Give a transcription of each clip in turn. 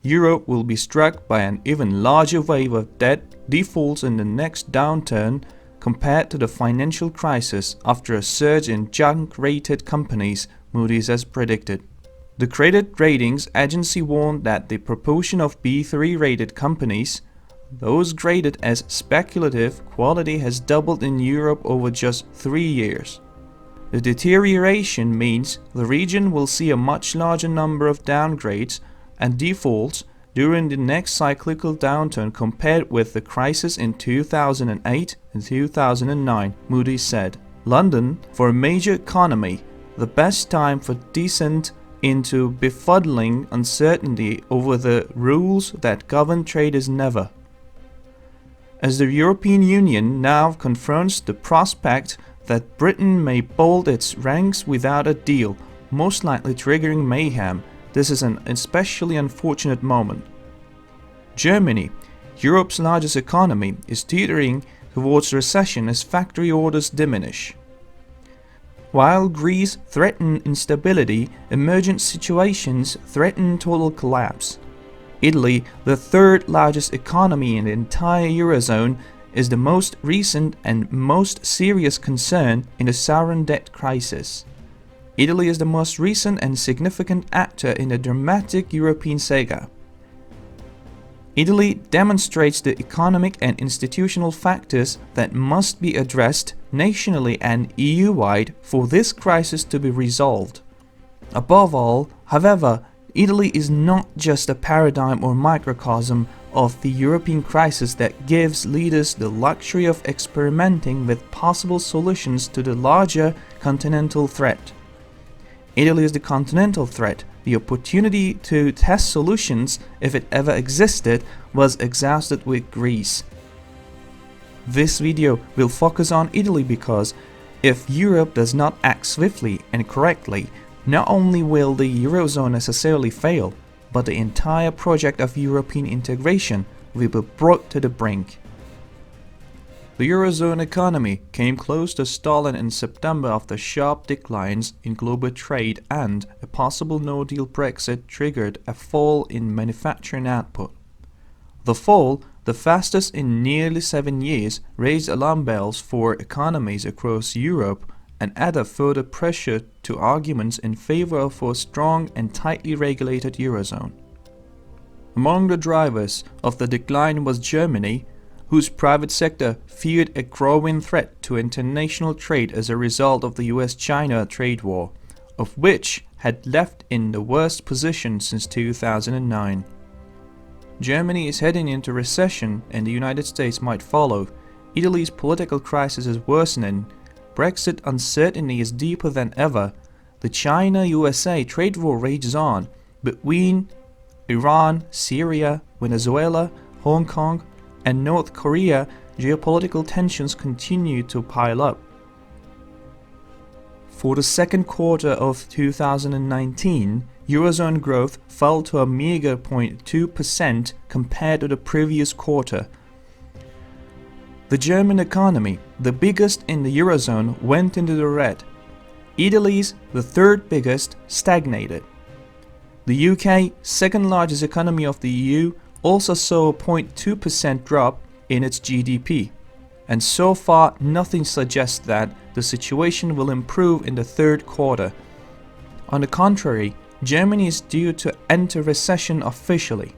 Europe will be struck by an even larger wave of debt defaults in the next downturn compared to the financial crisis after a surge in junk-rated companies, Moody's has predicted. The credit ratings agency warned that the proportion of B3 rated companies, those graded as speculative quality, has doubled in Europe over just 3 years. The deterioration means the region will see a much larger number of downgrades and defaults during the next cyclical downturn compared with the crisis in 2008 and 2009, Moody said. London, for a major economy, the best time for descent into befuddling uncertainty over the rules that govern trade is never. As the European Union now confronts the prospect that Britain may bolt its ranks without a deal, most likely triggering mayhem, this is an especially unfortunate moment. Germany, Europe's largest economy, is teetering towards recession as factory orders diminish. While Greece threatens instability, emergent situations threaten total collapse. Italy, the third largest economy in the entire Eurozone, is the most recent and most serious concern in the sovereign debt crisis. Italy is the most recent and significant actor in the dramatic European saga. Italy demonstrates the economic and institutional factors that must be addressed nationally and EU-wide for this crisis to be resolved. Above all, however, Italy is not just a paradigm or microcosm of the European crisis that gives leaders the luxury of experimenting with possible solutions to the larger continental threat. Italy is the continental threat. The opportunity to test solutions, if it ever existed, was exhausted with Greece. This video will focus on Italy because if Europe does not act swiftly and correctly, not only will the Eurozone necessarily fail, but the entire project of European integration will be brought to the brink. The Eurozone economy came close to stalling in September after sharp declines in global trade and a possible no-deal Brexit triggered a fall in manufacturing output. The fall, the fastest in nearly 7 years, raised alarm bells for economies across Europe and added further pressure to arguments in favor of a strong and tightly regulated Eurozone. Among the drivers of the decline was Germany, whose private sector feared a growing threat to international trade as a result of the US-China trade war, of which had left in the worst position since 2009. Germany is heading into recession and the United States might follow. Italy's political crisis is worsening. Brexit uncertainty is deeper than ever. The China-USA trade war rages on between Iran, Syria, Venezuela, Hong Kong, and North Korea. Geopolitical tensions continue to pile up. For the second quarter of 2019, Eurozone growth fell to a meager 0.2% compared to the previous quarter. The German economy, the biggest in the Eurozone, went into the red. Italy's, the third biggest, stagnated. The UK, second largest economy of the EU, also saw a 0.2% drop in its GDP, and so far nothing suggests that the situation will improve in the third quarter. On the contrary, Germany is due to enter recession officially.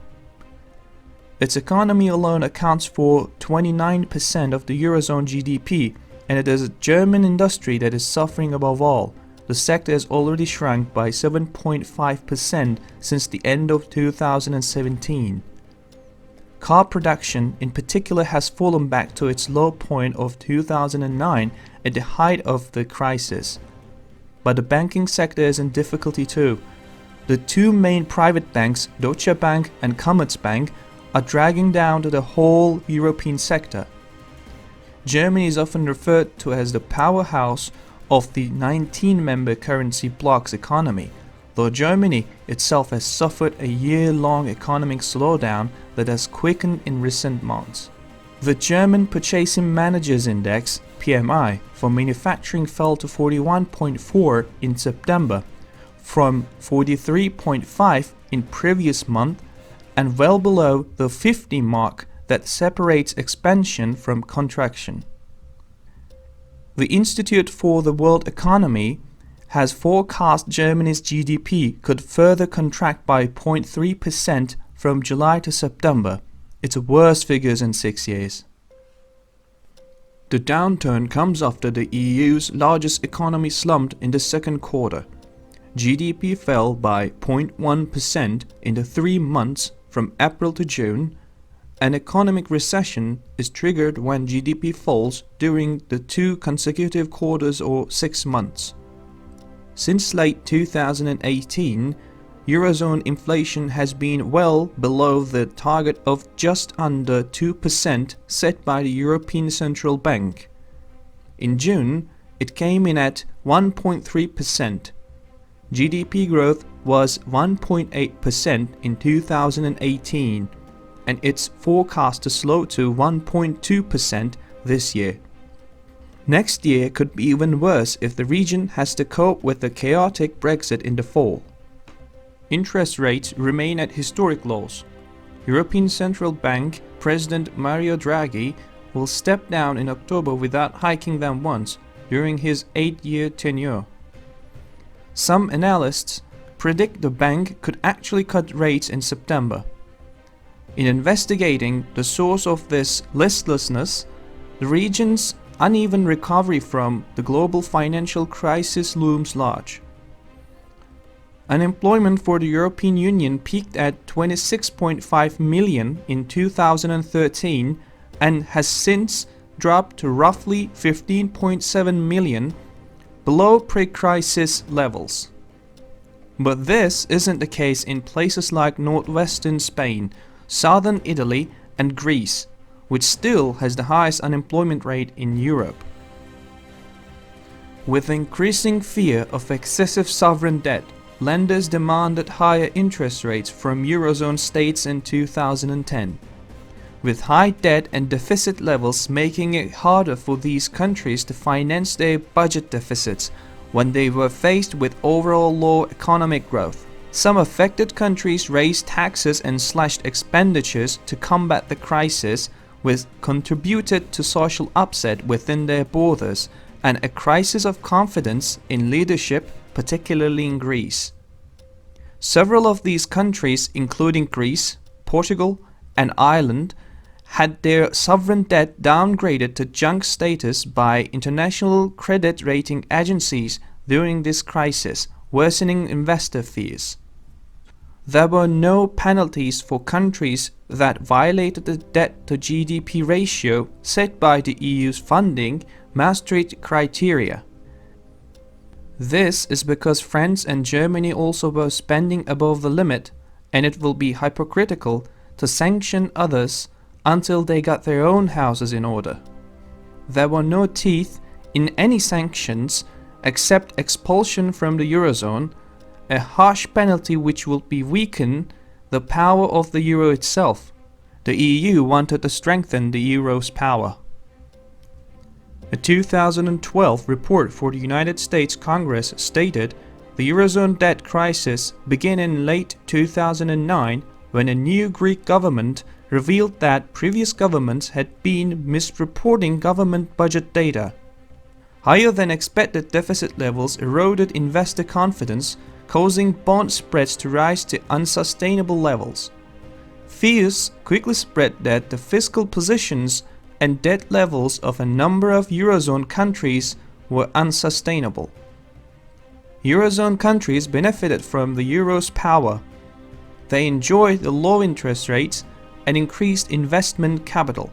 Its economy alone accounts for 29% of the Eurozone GDP, and it is a German industry that is suffering above all. The sector has already shrunk by 7.5% since the end of 2017. Car production in particular has fallen back to its low point of 2009 at the height of the crisis. But the banking sector is in difficulty too. The two main private banks, Deutsche Bank and Commerzbank, are dragging down to the whole European sector. Germany is often referred to as the powerhouse of the 19-member currency bloc's economy, though Germany itself has suffered a year-long economic slowdown that has quickened in recent months. The German Purchasing Managers Index, PMI, for manufacturing fell to 41.4 in September, from 43.5 in previous month and well below the 50 mark that separates expansion from contraction. The Institute for the World Economy has forecast Germany's GDP could further contract by 0.3% from July to September, its worst figures in 6 years. The downturn comes after the EU's largest economy slumped in the second quarter. GDP fell by 0.1% in the 3 months from April to June. An economic recession is triggered when GDP falls during the 2 consecutive quarters or 6 months. Since late 2018, Eurozone inflation has been well below the target of just under 2% set by the European Central Bank. In June, it came in at 1.3%. GDP growth was 1.8% in 2018, and it's forecast to slow to 1.2% this year. Next year could be even worse if the region has to cope with the chaotic Brexit in the fall. Interest rates remain at historic lows. European Central Bank President Mario Draghi will step down in October without hiking them once during his 8-year tenure. Some analysts predict the bank could actually cut rates in September. In investigating the source of this listlessness, the region's uneven recovery from the global financial crisis looms large. Unemployment for the European Union peaked at 26.5 million in 2013 and has since dropped to roughly 15.7 million, below pre-crisis levels. But this isn't the case in places like northwestern Spain, southern Italy and Greece, which still has the highest unemployment rate in Europe. With increasing fear of excessive sovereign debt, lenders demanded higher interest rates from Eurozone states in 2010, with high debt and deficit levels making it harder for these countries to finance their budget deficits when they were faced with overall low economic growth. Some affected countries raised taxes and slashed expenditures to combat the crisis, which contributed to social upset within their borders and a crisis of confidence in leadership, particularly in Greece. Several of these countries, including Greece, Portugal, and Ireland, had their sovereign debt downgraded to junk status by international credit rating agencies during this crisis, worsening investor fears. There were no penalties for countries that violated the debt-to-GDP ratio set by the EU's funding Maastricht criteria. This is because France and Germany also were spending above the limit, and it will be hypocritical to sanction others until they got their own houses in order. There were no teeth in any sanctions except expulsion from the Eurozone, a harsh penalty which will weaken the power of the euro itself. The EU wanted to strengthen the euro's power. A 2012 report for the United States Congress stated the Eurozone debt crisis began in late 2009 when a new Greek government revealed that previous governments had been misreporting government budget data. Higher than expected deficit levels eroded investor confidence, causing bond spreads to rise to unsustainable levels. Fears quickly spread that the fiscal positions and debt levels of a number of Eurozone countries were unsustainable. Eurozone countries benefited from the euro's power. They enjoyed the low interest rates and increased investment capital.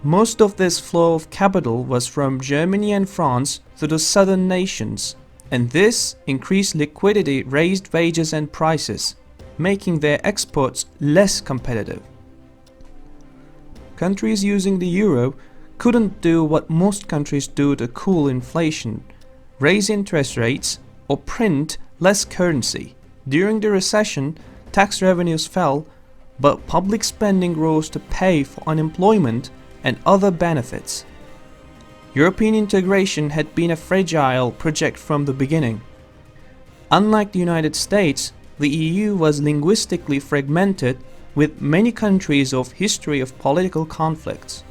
Most of this flow of capital was from Germany and France to the southern nations, and this increased liquidity raised wages and prices, making their exports less competitive. Countries using the euro couldn't do what most countries do to cool inflation, raise interest rates, or print less currency. During the recession, tax revenues fell, but public spending rose to pay for unemployment and other benefits. European integration had been a fragile project from the beginning. Unlike the United States, the EU was linguistically fragmented, with many countries of history of political conflicts.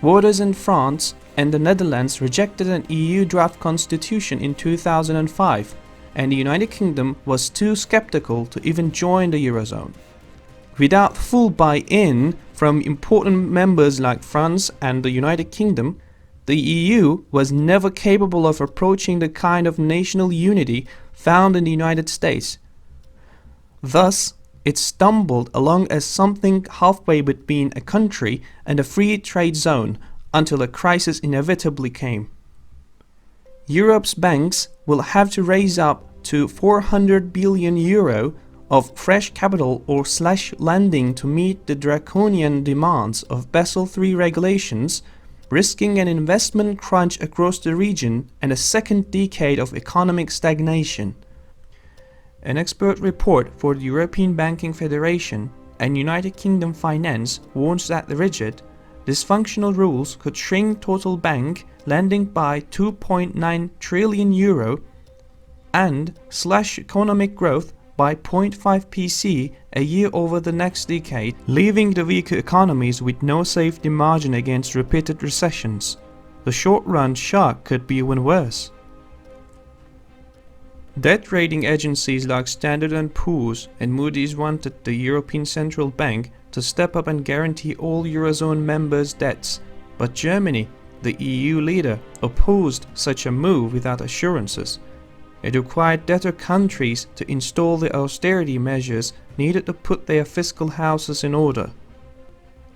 Voters in France and the Netherlands rejected an EU draft constitution in 2005, and the United Kingdom was too skeptical to even join the Eurozone. Without full buy-in from important members like France and the United Kingdom, the EU was never capable of approaching the kind of national unity found in the United States. Thus, it stumbled along as something halfway between a country and a free trade zone until a crisis inevitably came. Europe's banks will have to raise up to 400 billion euro of fresh capital or slash lending to meet the draconian demands of Basel III regulations, risking an investment crunch across the region and a second decade of economic stagnation. An expert report for the European Banking Federation and United Kingdom Finance warns that the rigid, dysfunctional rules could shrink total bank lending by 2.9 trillion euro and slash economic growth by 0.5 PC a year over the next decade, leaving the weaker economies with no safety margin against repeated recessions. The short-run shock could be even worse. Debt rating agencies like Standard & Poor's and Moody's wanted the European Central Bank to step up and guarantee all Eurozone members' debts, but Germany, the EU leader, opposed such a move without assurances. It required debtor countries to install the austerity measures needed to put their fiscal houses in order.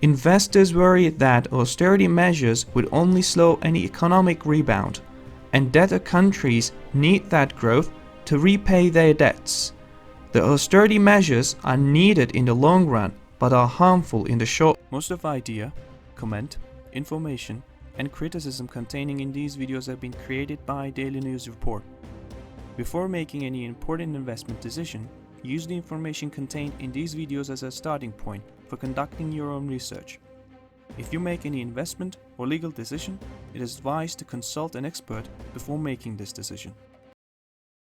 Investors worried that austerity measures would only slow any economic rebound, and debtor countries need that growth to repay their debts. The austerity measures are needed in the long run, but are harmful in the short. Most of the idea, comment, information, and criticism containing in these videos have been created by Daily News Report. Before making any important investment decision, use the information contained in these videos as a starting point for conducting your own research. If you make any investment or legal decision, it is advised to consult an expert before making this decision.